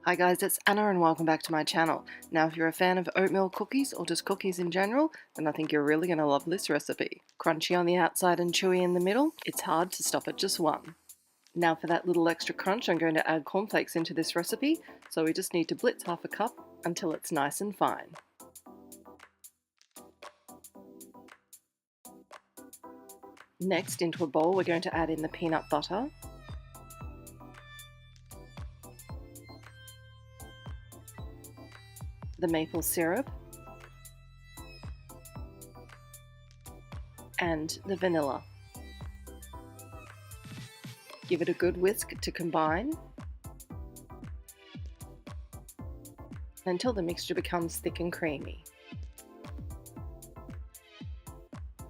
Hi guys, it's Anna and welcome back to my channel. Now if you're a fan of oatmeal cookies or just cookies in general, then I think you're really going to love this recipe. Crunchy on the outside and chewy in the middle, it's hard to stop at just one. Now for that little extra crunch, I'm going to add cornflakes into this recipe, so we just need to blitz half a cup until it's nice and fine. Next, into a bowl, we're going to add in the peanut butter, the maple syrup, and the vanilla. Give it a good whisk to combine until the mixture becomes thick and creamy.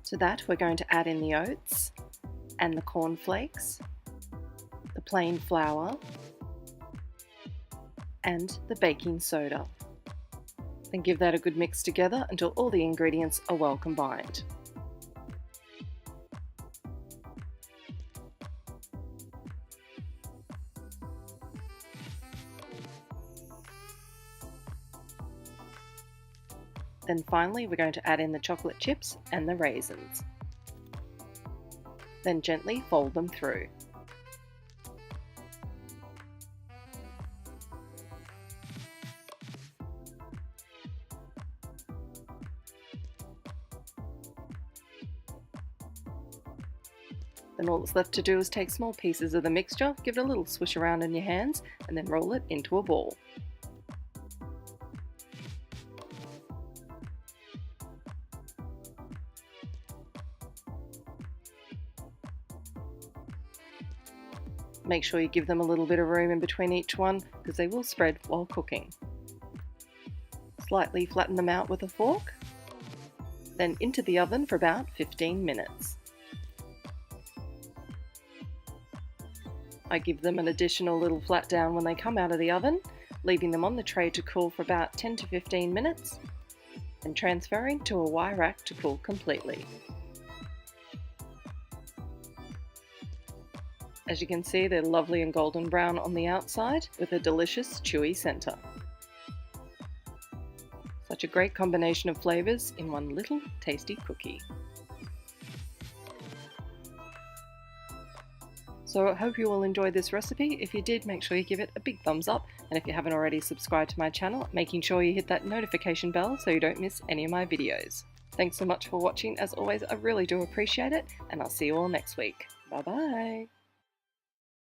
To that, we're going to add in the oats and the cornflakes, the plain flour, and the baking soda. Then give that a good mix together until all the ingredients are well combined. Then finally, we're going to add in the chocolate chips and the raisins. Then gently fold them through. Then all that's left to do is take small pieces of the mixture, give it a little swish around in your hands, and then roll it into a ball. Make sure you give them a little bit of room in between each one because they will spread while cooking. Slightly flatten them out with a fork, then into the oven for about 15 minutes. I give them an additional little flat down when they come out of the oven, leaving them on the tray to cool for about 10 to 15 minutes, and transferring to a wire rack to cool completely. As you can see, they're lovely and golden brown on the outside with a delicious chewy center. Such a great combination of flavors in one little tasty cookie. So I hope you all enjoyed this recipe. If you did, make sure you give it a big thumbs up, and if you haven't already subscribed to my channel, making sure you hit that notification bell so you don't miss any of my videos. Thanks so much for watching. As always, I really do appreciate it, and I'll see you all next week. Bye bye!